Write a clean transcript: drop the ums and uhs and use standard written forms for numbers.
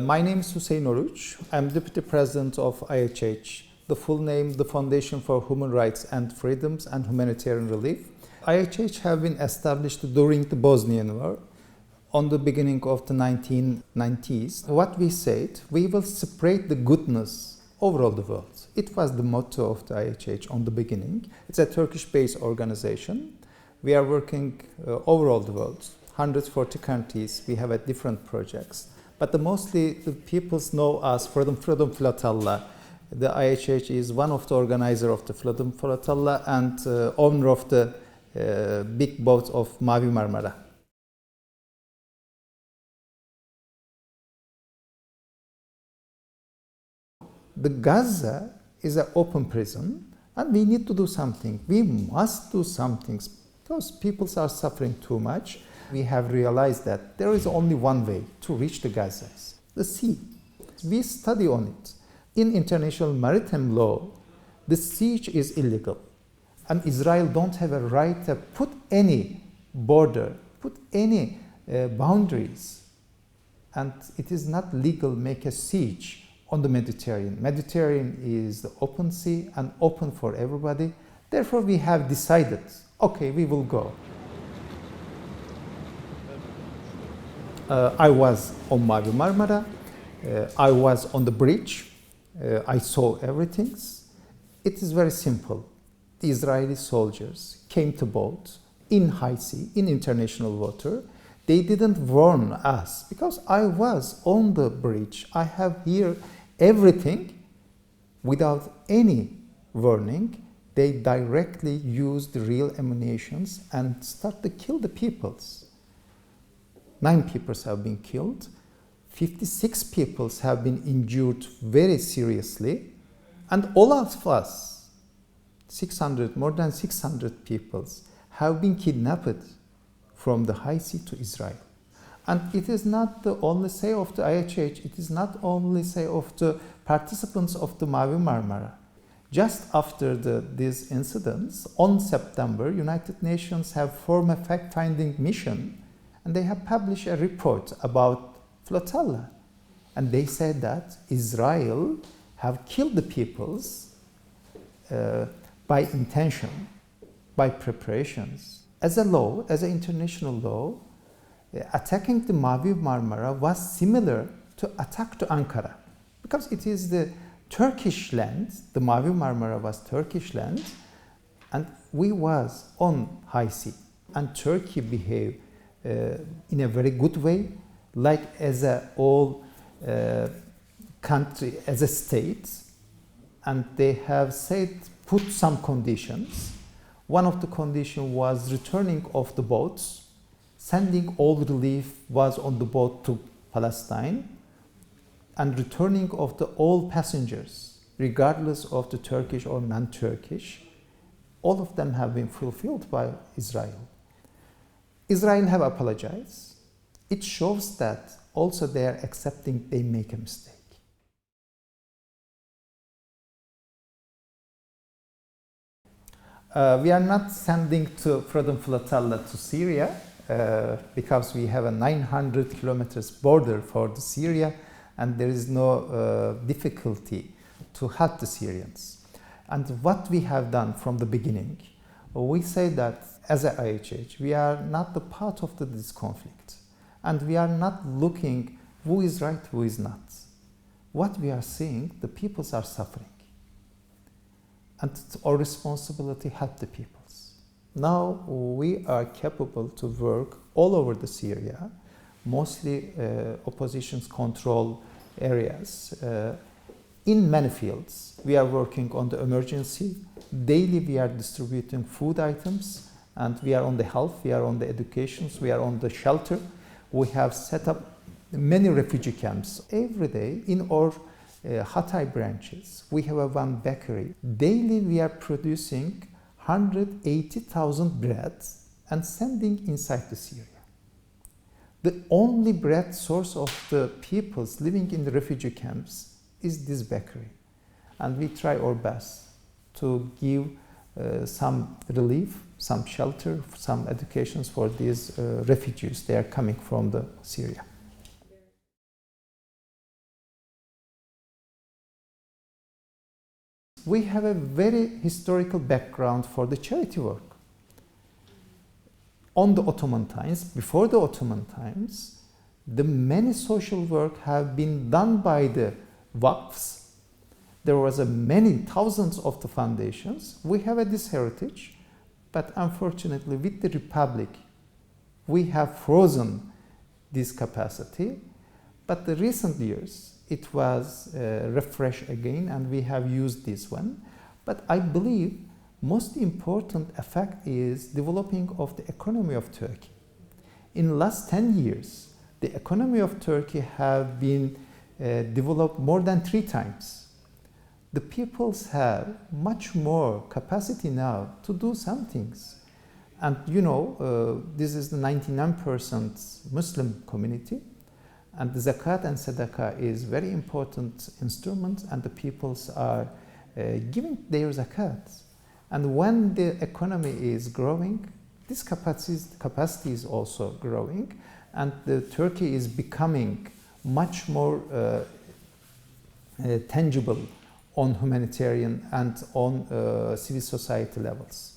My name is Hüseyin Oruç. I'm Deputy President of IHH, the full name, the Foundation for Human Rights and Freedoms and Humanitarian Relief. IHH have been established during the Bosnian War on the beginning of the 1990s. What we said, we will spread the goodness over all the world. It was the motto of the IHH on the beginning. It's a Turkish-based organization. We are working over all the world, 140 countries. We have different projects. But mostly the people know us for the Freedom Flotilla. The IHH is one of the organizers of the Freedom Flotilla and owner of the big boat of Mavi Marmara. The Gaza is an open prison and we need to do something. We must do something because people are suffering too much. We have realized that there is only one way to reach the Gazas, the sea. We study on it. In international maritime law, the siege is illegal. And Israel don't have a right to put any border, put any boundaries. And it is not legal to make a siege on the Mediterranean. Mediterranean is the open sea and open for everybody. Therefore, we have decided, okay, we will go. I was on Mavi Marmara, I was on the bridge, I saw everything. It is very simple. The Israeli soldiers came to boat in high sea, in international water. They didn't warn us because I was on the bridge. I have here everything without any warning. They directly used the real ammunitions and start to kill the peoples. 9 people have been killed, 56 people have been injured very seriously, and all of us, more than 600 people, have been kidnapped from the high sea to Israel. And it is not the only say of the IHH, it is not only say of the participants of the Mavi Marmara. Just after these incidents, on September, United Nations have formed a fact-finding mission and they have published a report about flotilla. And they said that Israel have killed the peoples by intention, by preparations. As a law, as an international law, attacking the Mavi Marmara was similar to attack to Ankara. Because it is the Turkish land, the Mavi Marmara was Turkish land, and we was on high sea. And Turkey behaved in a very good way, like as a all country, as a state, and they have said, put some conditions. One of the conditions was returning of the boats, sending all relief was on the boat to Palestine, and returning of all passengers, regardless of the Turkish or non-Turkish. All of them have been fulfilled by Israel. Israel have apologized. It shows that also they are accepting they make a mistake. We are not sending to Freedom Flotilla to Syria because we have a 900 kilometers border for the Syria and there is no difficulty to help the Syrians. And what we have done from the beginning, we say that as a IHH, we are not the part of this conflict. And we are not looking who is right, who is not. What we are seeing, the peoples are suffering. And it's our responsibility to help the peoples. Now we are capable to work all over the Syria, mostly opposition's control areas. In many fields, we are working on the emergency. Daily we are distributing food items and we are on the health, we are on the education, we are on the shelter. We have set up many refugee camps. Every day in our Hatay branches, we have one bakery. Daily we are producing 180,000 breads and sending inside the Syria. The only bread source of the peoples living in the refugee camps is this bakery. And we try our best to give some relief, some shelter, some educations for these refugees. They are coming from Syria. we have a very historical background for the charity work. On the Ottoman times, before the Ottoman times, the many social work have been done by the Waqfs. There was many thousands of the foundations. We have this heritage, but unfortunately with the Republic, we have frozen this capacity. But the recent years, it was refreshed again, and we have used this one. But I believe most important effect is developing of the economy of Turkey. In the last 10 years, the economy of Turkey have been developed more than 3 times. The peoples have much more capacity now to do some things. And you know, this is the 99% Muslim community, and the zakat and sadaqah is very important instrument, and the peoples are giving their zakat. And when the economy is growing, this capacity is also growing, and Turkey is becoming much more tangible on humanitarian and on civil society levels.